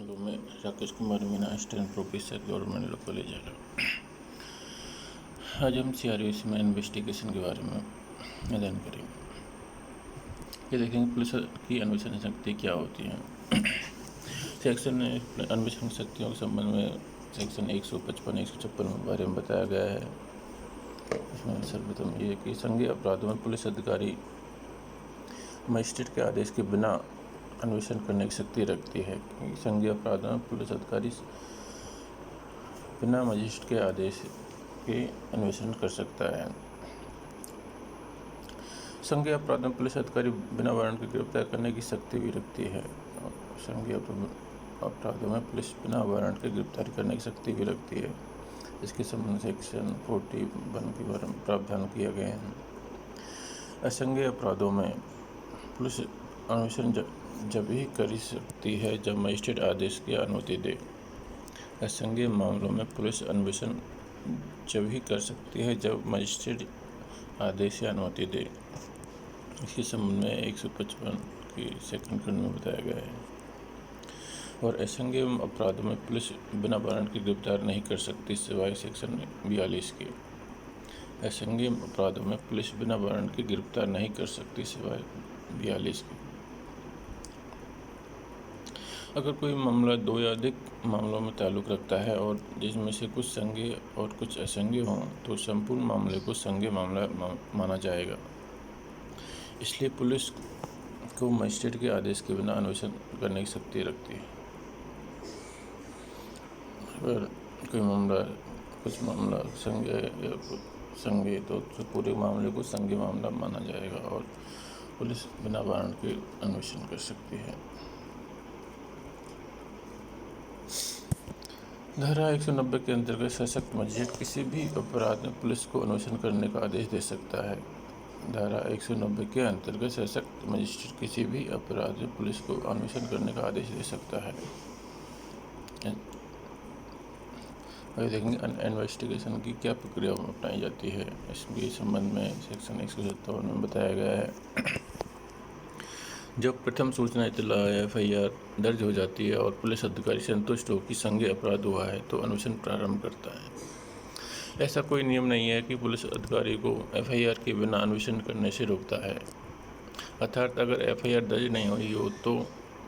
Hello, मैं Rakesh Kumar Meena, assistant professor, government law college Agra. आज हम CRUC में इन्वेस्टिगेशन के बारे में अध्ययन करेंगे। ये देखेंगे पुलिस की अन्वेषण शक्ति क्या होती है। सेक्शन अन्वेषण शक्तियों के संबंध में सेक्शन 155, 156 के बारे में बताया गया है। इसमें सर्वप्रथम ये कि संज्ञेय अपराधों में पुलिस अधिकारी मजिस्ट्रेट के आदेश के बिना अन्वेषण करने की शक्ति रखती है। संज्ञेय अपराधों में पुलिस अधिकारी बिना मजिस्ट्रेट के आदेश के अन्वेषण कर सकता है। संज्ञेय अपराधों में पुलिस अधिकारी बिना वारंट के गिरफ्तार करने की शक्ति भी रखती है। संज्ञेय अपराधों में पुलिस बिना वारंट के गिरफ्तार करने की शक्ति भी रखती है। इसके संबंध सेक्शन 41 के बारे में प्रावधान किया गया है। असंज्ञेय अपराधों में पुलिस अन्वेषण जब ही कर सकती है जब मजिस्ट्रेट आदेश की अनुमति दे। असंज्ञेय मामलों में पुलिस अन्वेषण जब ही कर सकती है जब मजिस्ट्रेट आदेश या अनुमति दे। इसके संबंध में 155 के सेकंड खंड में बताया गया है। और असंज्ञेय अपराधों में पुलिस बिना वारंट के गिरफ्तार नहीं कर सकती सिवाय सेक्शन 42 के। असंज्ञेय अपराधों में पुलिस बिना वारंट के गिरफ्तार नहीं कर सकती सिवाय 42 के। अगर कोई मामला दो या अधिक मामलों में ताल्लुक़ रखता है और जिसमें से कुछ संज्ञेय और कुछ असंज्ञेय हों तो संपूर्ण मामले को संज्ञेय मामला माना जाएगा। इसलिए पुलिस को मजिस्ट्रेट के आदेश के बिना अन्वेषण करने की शक्ति रखती है। अगर कोई मामला कुछ मामला संज्ञेय तो पूरे मामले को संज्ञेय मामला माना जाएगा और पुलिस बिना वारंट के अन्वेषण कर सकती है। धारा 190 के अंतर्गत सशक्त मजिस्ट्रेट किसी भी अपराध में पुलिस को अन्वेषण करने का आदेश दे सकता है। धारा 190 के अंतर्गत सशक्त मजिस्ट्रेट किसी भी अपराध में पुलिस को अन्वेषण करने का आदेश दे सकता है। और देखेंगे इन्वेस्टिगेशन की क्या प्रक्रिया अपनाई जाती है। इसके संबंध में सेक्शन 157 में बताया गया है। जब प्रथम सूचना इत्तला FIR दर्ज हो जाती है और पुलिस अधिकारी संतुष्ट हो कि संज्ञेय अपराध हुआ है तो अन्वेषण प्रारंभ करता है। ऐसा कोई नियम नहीं है कि पुलिस अधिकारी को FIR के बिना अन्वेषण करने से रोकता है। अर्थात अगर FIR दर्ज नहीं हुई हो तो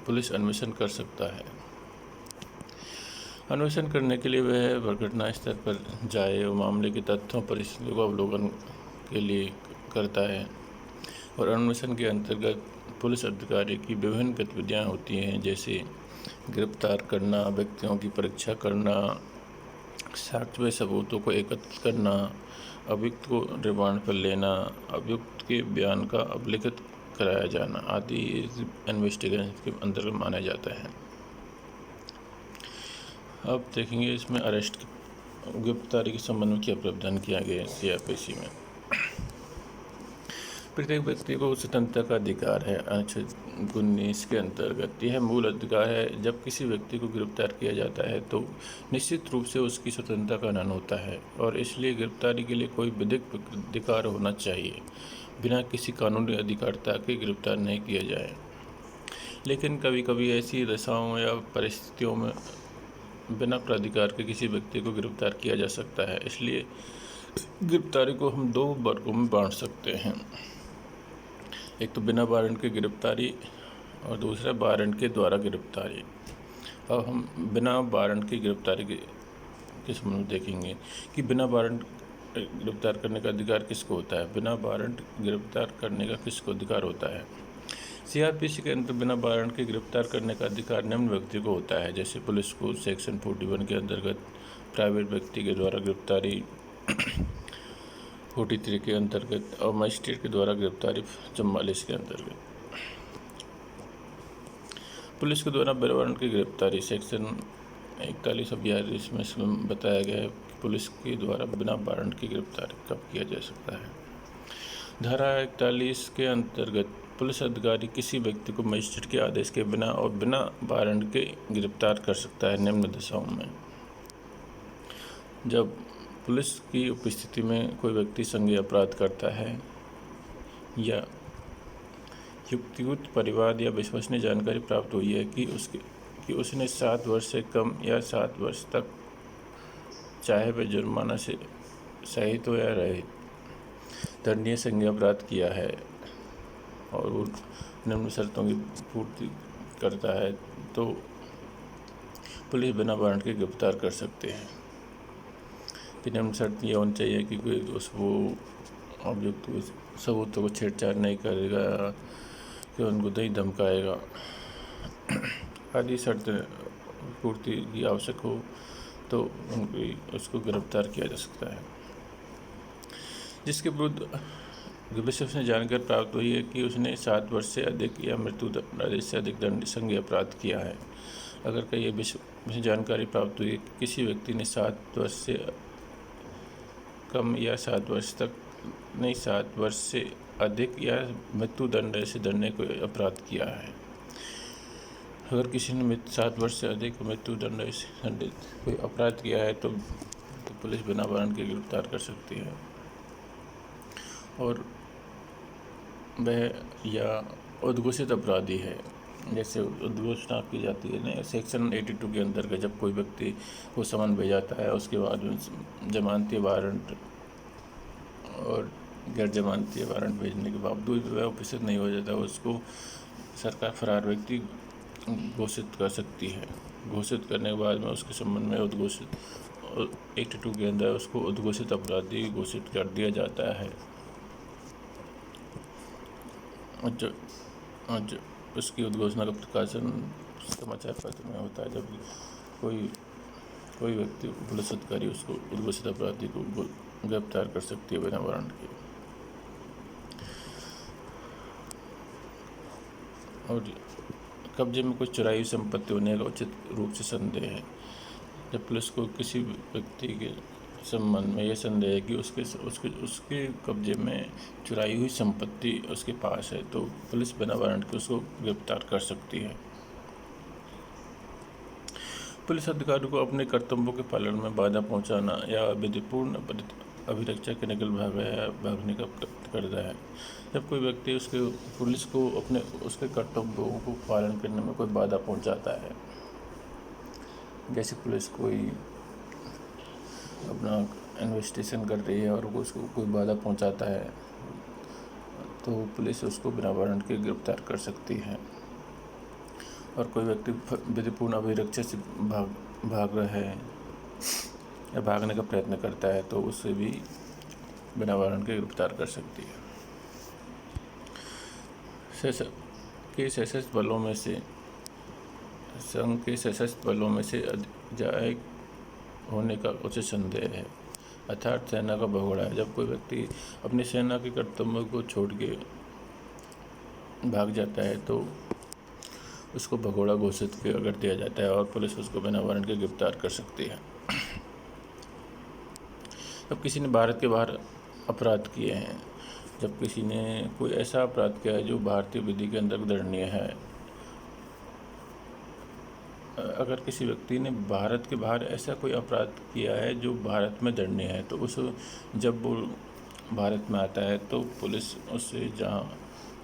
पुलिस अन्वेषण कर सकता है। अन्वेषण करने के लिए वह घटना स्थल पर जाए और मामले के तथ्यों परिस्थितियों का अवलोकन के लिए करता है। और अन्वेषण के अंतर्गत पुलिस अधिकारी की विभिन्न गतिविधियाँ होती हैं, जैसे गिरफ्तार करना, व्यक्तियों की परीक्षा करना, साक्ष्य व सबूतों को एकत्रित करना, अभियुक्त को रिमांड पर लेना, अभियुक्त के बयान का अभिलिखित कराया जाना आदि इन्वेस्टिगेशन के अंतर्गत माना जाता है। अब देखेंगे इसमें अरेस्ट गिरफ्तारी के संबंध में क्या प्रावधान किया गया है CRPC में। प्रत्येक व्यक्ति को स्वतंत्रता का अधिकार है। अनुच्छेद 19 के अंतर्गत यह मूल अधिकार है। जब किसी व्यक्ति को गिरफ्तार किया जाता है तो निश्चित रूप से उसकी स्वतंत्रता का हनन होता है और इसलिए गिरफ्तारी के लिए कोई विधिक अधिकार होना चाहिए। बिना किसी कानूनी अधिकारिता के गिरफ्तार नहीं किया जाए। लेकिन कभी कभी ऐसी दशाओं या परिस्थितियों में बिना प्राधिकार के किसी व्यक्ति को गिरफ्तार किया जा सकता है। इसलिए गिरफ्तारी को हम दो वर्गों में बांट सकते हैं। एक तो बिना वारंट की गिरफ्तारी और दूसरा वारंट के द्वारा गिरफ्तारी। अब हम बिना वारंट की गिरफ्तारी के संबंध में देखेंगे कि बिना वारंट गिरफ्तार करने का अधिकार किसको होता है। बिना वारंट गिरफ्तार करने का किसको अधिकार होता है। CRPC के अंतर्गत बिना वारंट के गिरफ्तार करने का अधिकार निम्न व्यक्ति को होता है, जैसे पुलिस को सेक्शन 41 के अंतर्गत प्राइवेट व्यक्ति के द्वारा गिरफ्तारी 43 के अंतर्गत और मजिस्ट्रेट के द्वारा गिरफ्तारी 44 के अंतर्गत। पुलिस के द्वारा बिना वारंट की गिरफ्तारी सेक्शन 41 और 42 में इसमें बताया गया है कि पुलिस के द्वारा बिना वारंट की गिरफ्तारी कब किया जा सकता है। धारा 41 के अंतर्गत पुलिस अधिकारी किसी व्यक्ति को मजिस्ट्रेट के आदेश के बिना और बिना वारंट के गिरफ्तार कर सकता है निम्न दशाओं में। जब पुलिस की उपस्थिति में कोई व्यक्ति संज्ञेय अपराध करता है या युक्तियुक्त परिवाद या विश्वसनीय जानकारी प्राप्त हुई है कि उसके कि उसने 7 वर्ष से कम या 7 वर्ष तक, चाहे वह जुर्माना से सहित हो या रहित, दंडनीय संज्ञेय अपराध किया है और वो निम्न शर्तों की पूर्ति करता है तो पुलिस बिना वारंट के गिरफ्तार कर सकते हैं। कि निम्न शर्त ये होनी चाहिए कि कोई उसको अभियुक्त को सबूतों को छेड़छाड़ नहीं करेगा, कि उनको नहीं धमकाएगा आदि शर्त पूर्ति की आवश्यक हो तो उसको गिरफ्तार किया जा सकता है। जिसके विरुद्ध विश्वसनीय जानकारी प्राप्त हुई है कि उसने 7 वर्ष से अधिक या मृत्यु आदेश से अधिक दंड संज्ञेय अपराध किया है। अगर कहीं विश्वसनीय जानकारी प्राप्त हुई है कि किसी व्यक्ति ने 7 वर्ष से कम या 7 वर्ष तक नहीं 7 वर्ष से अधिक या मृत्यु दंड से दंडनीय कोई अपराध किया है, अगर किसी ने 7 वर्ष से अधिक मृत्यु दंड से दंडित कोई अपराध किया है तो पुलिस बिना वारंट के गिरफ्तार कर सकती है। और वह या उद्घोषित अपराधी है, जैसे उद्घोषणा की जाती है ना सेक्शन 82 के अंतर्गत, जब कोई व्यक्ति को समन भेजा जाता है उसके बाद जमानती वारंट और गैर जमानती वारंट भेजने के बावजूद वह उपस्थित नहीं हो जाता, उसको सरकार फरार व्यक्ति घोषित कर सकती है। घोषित करने के बाद में उसके संबंध में उद्घोषित 82 के अंदर उसको उद्घोषित अपराधी घोषित कर दिया जाता है। जो उसकी उद्घोषणा का प्रकाशन समाचार पत्र में होता है, जब कोई व्यक्ति पुलिस अधिकारी उसको उद्घोषित अपराधी को गिरफ्तार कर सकती है बिना वारंट के। और कब्जे में कुछ चुराई हुई संपत्ति होने का उचित रूप से संदेह है। जब पुलिस को किसी व्यक्ति के संबंध में यह संदेह है कि उसके कब्जे में चुराई हुई संपत्ति उसके पास है तो पुलिस बिना वारंट के उसको गिरफ्तार कर सकती है। पुलिस अधिकारी को अपने कर्तव्यों के पालन में बाधा पहुंचाना या विधिपूर्ण अभिरक्षा के निकल भागने का प्रयत्न करता है। जब कोई व्यक्ति पुलिस को उसके कर्तव्यों को पालन करने में कोई बाधा पहुंचाता है, जैसे पुलिस कोई अपना इन्वेस्टिगेशन कर रही है और उसको कोई बाधा पहुंचाता है तो पुलिस उसको बिना वारंट के गिरफ्तार कर सकती है। और कोई व्यक्ति विधिपूर्ण अभिरक्षा से भाग रहा है या भागने का प्रयत्न करता है तो उसे भी बिना वारंट के गिरफ्तार कर सकती है। सशस्त्र बलों में से संघ के सशस्त्र बलों में से जायक होने का उचित संदेह है, अर्थात सेना का भगोड़ा है। जब कोई व्यक्ति अपनी सेना के कर्तव्यों को छोड़ के भाग जाता है तो उसको भगोड़ा घोषित कर दिया जाता है और पुलिस उसको बिना वारंट के गिरफ्तार कर सकती है। जब किसी ने भारत के बाहर अपराध किए हैं, जब किसी ने कोई ऐसा अपराध किया है जो भारतीय विधि के अंदर दंडनीय है, अगर किसी व्यक्ति ने भारत के बाहर ऐसा कोई अपराध किया है जो भारत में दंडनीय है तो जब वो भारत में आता है तो पुलिस उसे जहाँ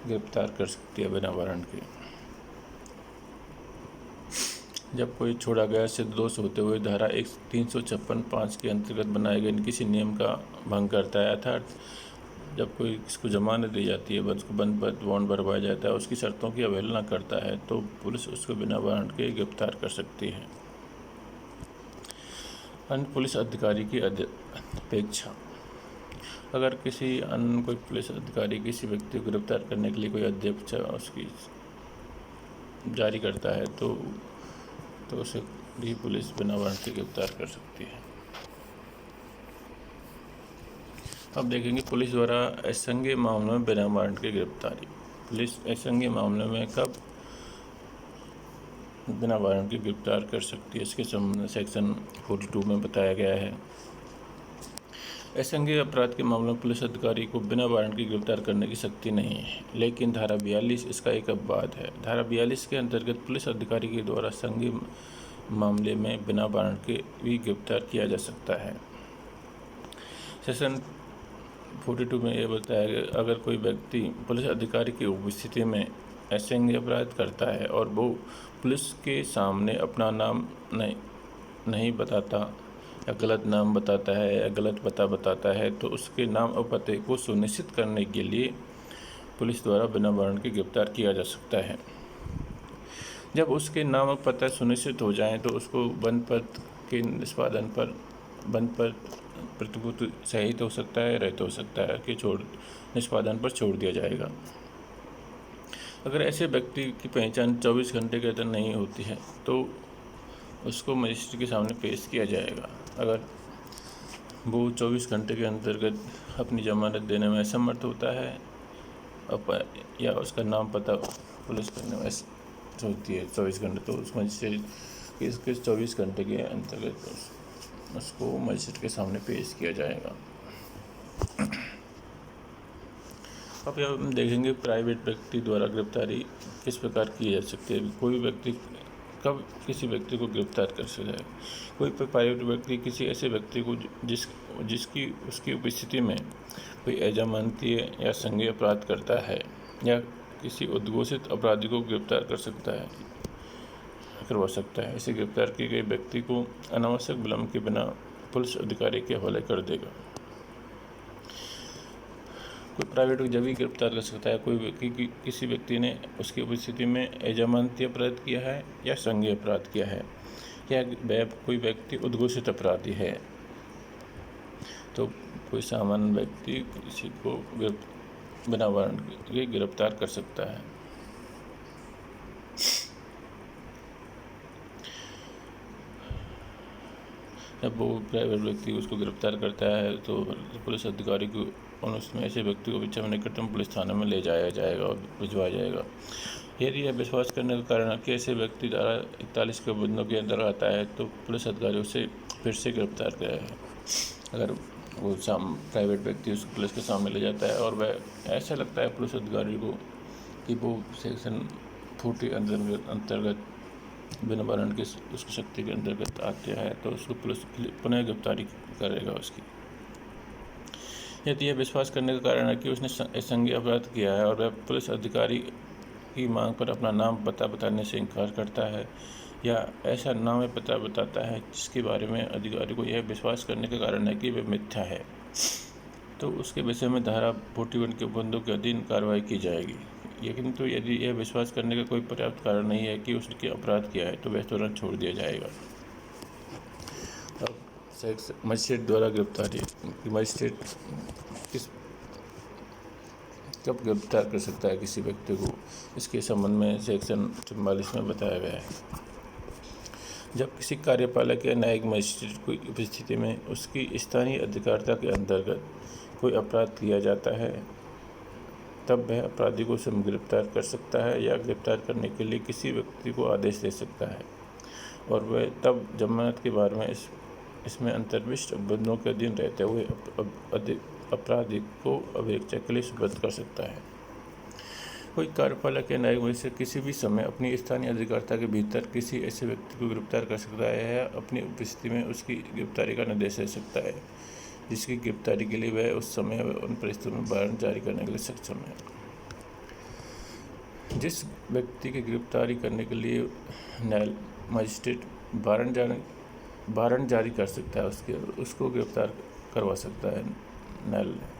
गिरफ्तार कर सकती है बिना वारंट के। जब कोई छोड़ा गया सिद्धदोष होते हुए धारा 356(5) के अंतर्गत बनाए गए किसी नियम का भंग करता है, अर्थात जब कोई इसको जमानत दी जाती है, उसको बॉन्ड भरवाया जाता है, उसकी शर्तों की अवहेलना करता है तो पुलिस उसको बिना वारंट के गिरफ्तार कर सकती है। अन्य पुलिस अधिकारी की अपेक्षा, अगर किसी अन्य कोई पुलिस अधिकारी किसी व्यक्ति को गिरफ्तार करने के लिए कोई अध्यक्ष उसकी जारी करता है तो उसे भी पुलिस बिना वारंट के गिरफ्तार कर सकती है। अब देखेंगे पुलिस द्वारा असंज्ञेय मामलों में बिना वारंट की गिरफ्तारी। पुलिस असंज्ञेय मामलों में कब बिना वारंट की गिरफ्तार कर सकती है, इसके संबंध में सेक्शन 42 में बताया गया है। असंज्ञेय अपराध के मामलों में पुलिस अधिकारी को बिना वारंट की गिरफ्तार करने की शक्ति नहीं है, लेकिन धारा 42 इसका एक अपवाद है। धारा 42 के अंतर्गत पुलिस अधिकारी के द्वारा असंज्ञेय मामले में बिना वारंट के भी गिरफ्तार किया जा सकता है। सेक्शन 42 में यह बताया गया, अगर कोई व्यक्ति पुलिस अधिकारी की उपस्थिति में असंज्ञेय अपराध करता है और वो पुलिस के सामने अपना नाम नहीं बताता या गलत नाम बताता है या गलत पता बताता है, तो उसके नाम और पते को सुनिश्चित करने के लिए पुलिस द्वारा बिना वारंट के गिरफ्तार किया जा सकता है। जब उसके नाम और पता सुनिश्चित हो जाएं, तो उसको बंद पत्र के निष्पादन पर प्रतिभूति सहित हो सकता है, रहित हो सकता है कि निष्पादन पर छोड़ दिया जाएगा। अगर ऐसे व्यक्ति की पहचान 24 घंटे के अंदर नहीं होती है तो उसको मजिस्ट्रेट के सामने पेश किया जाएगा। अगर वो 24 घंटे के अंतर्गत अपनी जमानत देने में असमर्थ होता है या उसका नाम पता पुलिस करने में होती है 24 घंटे, तो उस मजिस्ट्रेट इसके 24 घंटे के अंतर्गत उसको मजिस्ट्रेट के सामने पेश किया जाएगा। अब यह हम देखेंगे प्राइवेट व्यक्ति द्वारा गिरफ्तारी किस प्रकार की जा सकती है। कोई व्यक्ति कब किसी व्यक्ति को गिरफ्तार कर सकता है। कोई प्राइवेट व्यक्ति किसी ऐसे व्यक्ति को जिसकी उसकी उपस्थिति में कोई अजमानतीय या संज्ञेय अपराध करता है या किसी उद्घोषित अपराधी को गिरफ्तार करवा सकता है। इसे गिरफ्तार किए गए व्यक्ति को अनावश्यक विलंब के बिना पुलिस अधिकारी के हवाले कर देगा। कोई प्राइवेट जब भी गिरफ्तार कर सकता है कोई किसी व्यक्ति ने उसकी उपस्थिति में अजमानतीय अपराध किया है या संज्ञेय अपराध किया है या कोई व्यक्ति उद्घोषित अपराधी है, तो कोई सामान्य व्यक्ति किसी को बिना वारंट के गिरफ्तार कर सकता है। जब वो प्राइवेट व्यक्ति उसको गिरफ्तार करता है तो पुलिस अधिकारी को उसमें ऐसे व्यक्ति को पीछे निकटतम पुलिस थाने में ले जाया जाएगा और भिजवाया जाएगा। यदि यह विश्वास करने का कारण है कि ऐसे व्यक्ति धारा 41 के बंदों के अंदर आता है तो पुलिस अधिकारी उसे फिर से गिरफ्तार करेगा। अगर वो प्राइवेट व्यक्ति उसको पुलिस के सामने ले जाता है और वह ऐसा लगता है पुलिस अधिकारी को कि वो सेक्शन 40 अंतर्गत बिना वारंट के उसकी शक्ति के अंतर्गत आते हैं, तो उसको पुलिस पुनः गिरफ्तारी करेगा उसकी। यदि यह विश्वास करने का कारण है कि उसने संज्ञेय अपराध किया है और वह पुलिस अधिकारी की मांग पर अपना नाम पता बताने से इनकार करता है या ऐसा नाम पता बताता है जिसके बारे में अधिकारी को यह विश्वास करने का कारण है कि वह मिथ्या है, तो उसके विषय में धारा 41 के बंदों के अधीन कार्रवाई की जाएगी। लेकिन तो यदि यह विश्वास करने का कोई पर्याप्त कारण नहीं है कि उसने अपराध किया है तो वह तुरंत छोड़ दिया जाएगा। अब मजिस्ट्रेट द्वारा गिरफ्तारी, मजिस्ट्रेट कब गिरफ्तार कर सकता है किसी व्यक्ति को, इसके संबंध में सेक्शन 44 में बताया गया है। जब किसी कार्यपालक या न्यायिक मजिस्ट्रेट की उपस्थिति में उसकी स्थानीय अधिकारिता के अंतर्गत कोई अपराध किया जाता है तब वह अपराधी को स्वयं गिरफ्तार कर सकता है या गिरफ्तार करने के लिए किसी व्यक्ति को आदेश दे सकता है और वह तब जमानत के बारे में इसमें अंतर्विष्ट बंदों के अधीन रहते हुए अपराधी को अभिरक्षा के लिए सुपुर्द कर सकता है। कोई कार्यपालक या न्यायिक मजिस्ट्रेट किसी भी समय अपनी स्थानीय अधिकारिता के भीतर किसी ऐसे व्यक्ति को गिरफ्तार कर सकता है या अपनी उपस्थिति में उसकी गिरफ्तारी का निर्देश दे सकता है जिसकी गिरफ्तारी के लिए वह उस समय उन परिस्थितियों में वारंट जारी करने के लिए सक्षम है। जिस व्यक्ति की गिरफ्तारी करने के लिए न्याय मजिस्ट्रेट वारंट जारी कर सकता है उसको गिरफ्तार करवा सकता है न्यायालय।